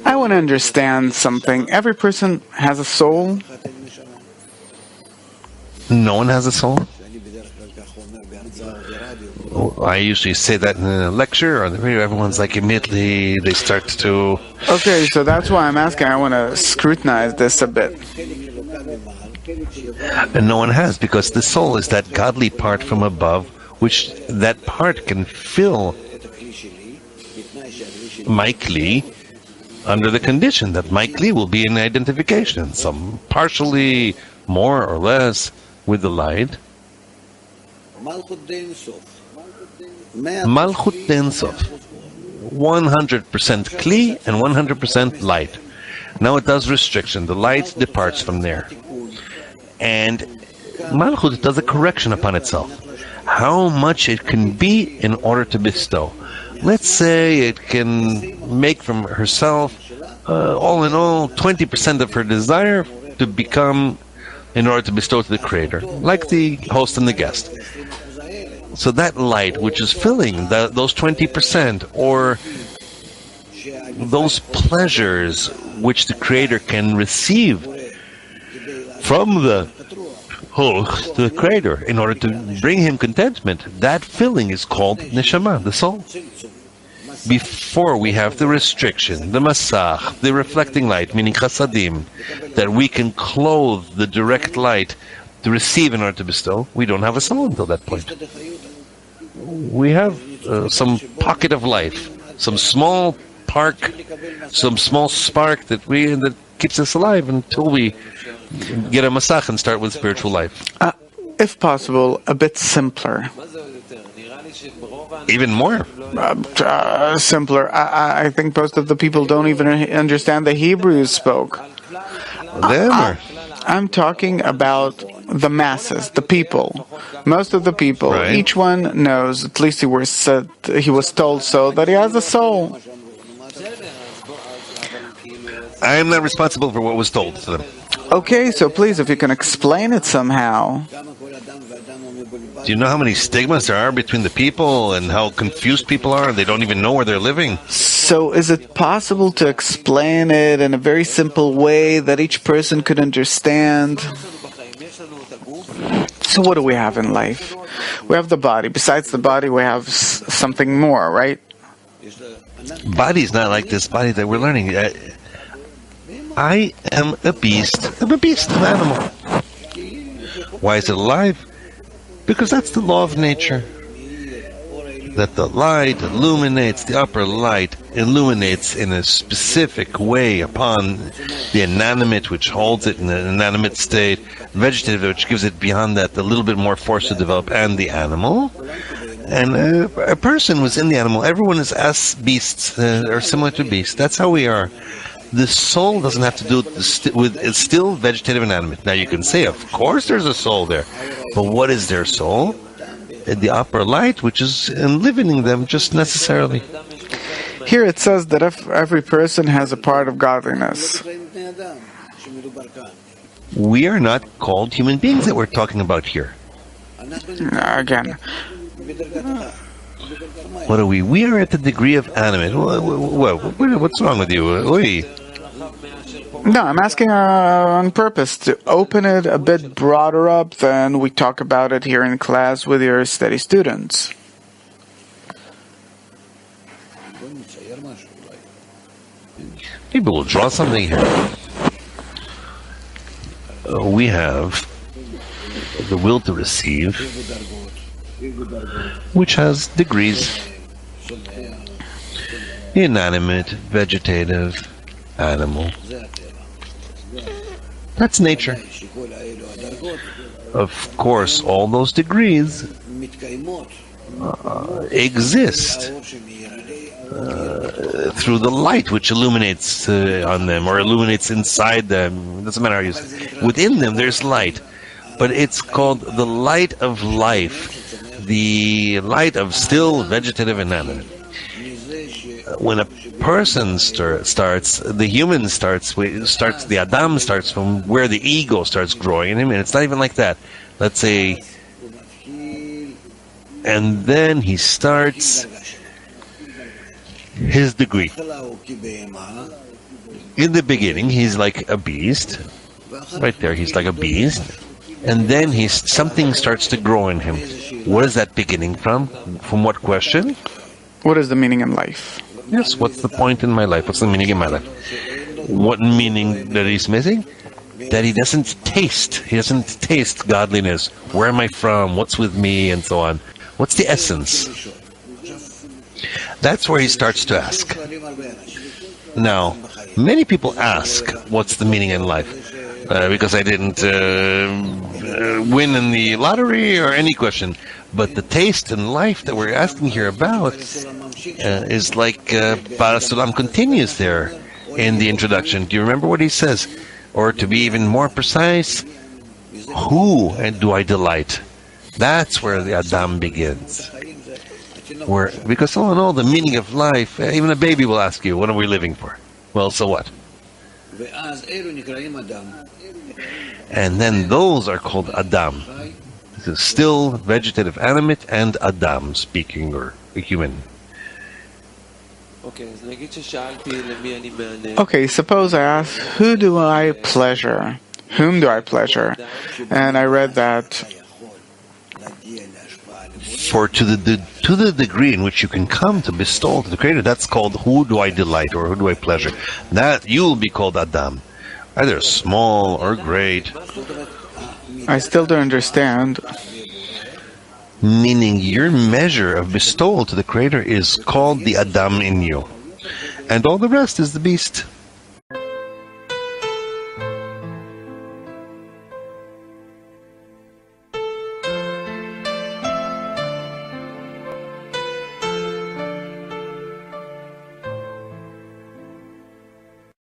I want to understand something. Every person has a soul. No one has a soul. I usually say that in a lecture or the radio. Everyone's like immediately they start to. Okay, so that's why I'm asking. I want to scrutinize this a bit. And no one has, because the soul is that godly part from above, which that part can fill my kli under the condition that my kli will be an identification, some partially more or less with the light. Malchut Den Sof, 100% kli and 100% light. Now it does restriction. The light departs from there. And Malchut does a correction upon itself. How much it can be in order to bestow. Let's say it can make from herself, all in all, 20% of her desire to become, in order to bestow to the Creator, like the host and the guest. So that light, which is filling those 20%, or those pleasures which the Creator can receive from the host, the Creator, in order to bring him contentment, that filling is called neshama, the soul. Before we have the restriction, the masach, the reflecting light, meaning chasadim, that we can clothe the direct light to receive in order to bestow, we don't have a soul until that point. We have some pocket of life, some small some small spark that keeps us alive until we get a masach and start with spiritual life. If possible, a bit simpler. Even more simpler. I think most of the people don't even understand the Hebrew you spoke. I'm talking about the masses, the people. Most of the people, right. Each one knows, at least he was told so, that he has a soul. I am not responsible for what was told to them. Okay, so please, if you can explain it somehow. Do you know how many stigmas there are between the people and how confused people are? They don't even know where they're living. So is it possible to explain it in a very simple way that each person could understand? So what do we have in life? We have the body. Besides the body, we have something more, right? Body's not like this body that we're learning. I am a beast. I'm a beast, an animal. Why is it alive? Because that's the law of nature. That the light illuminates, the upper light illuminates in a specific way upon the inanimate, which holds it in an inanimate state, vegetative, which gives it beyond that a little bit more force to develop, and the animal. And a person was in the animal. Everyone is as beasts, or similar to beasts. That's how we are. The soul doesn't have to do with it's still vegetative and animate. Now you can say, of course there's a soul there. But what is their soul? The upper light, which is enlivening them just necessarily. Here it says that if every person has a part of godliness. We are not called human beings that we're talking about here. Again. What are we? We are at the degree of animate. What's wrong with you? No, I'm asking on purpose to open it a bit broader up than we talk about it here in class with your steady students. Maybe we'll draw something here. We have the will to receive, which has degrees: inanimate, vegetative, animal. That's nature. Of course, all those degrees exist through the light which illuminates on them, or illuminates inside them. It doesn't matter how you use it. Within them, there's light, but it's called the light of life, the light of still vegetative and animate. When a person starts, the human starts, the Adam starts from where the ego starts growing in him, and it's not even like that. Let's say, and then he starts his degree. In the beginning, he's like a beast. Right there, he's like a beast. And then something starts to grow in him. What is that beginning from? From what question? What is the meaning in life? Yes, what's the point in my life? What's the meaning in my life? What meaning that he's missing? That he doesn't taste. He doesn't taste godliness. Where am I from? What's with me? And so on. What's the essence? That's where he starts to ask. Now, many people ask, what's the meaning in life? Because I didn't win in the lottery or any question. But the taste in life that we're asking here about is like Parasulam continues there in the introduction. Do you remember what he says? Or to be even more precise, who do I delight? That's where the Adam begins. Because all in all, the meaning of life, even a baby will ask you, what are we living for? Well, so what? And then those are called Adam. This is still vegetative animate and Adam speaking, or a human. Okay, suppose I ask, who do I pleasure? Whom do I pleasure? And I read that for to the degree in which you can come to bestow to the Creator, that's called who do I delight, or who do I pleasure. That you will be called Adam, either small or great. I still don't understand. Meaning your measure of bestowal to the Creator is called the Adam in you, and all the rest is the beast.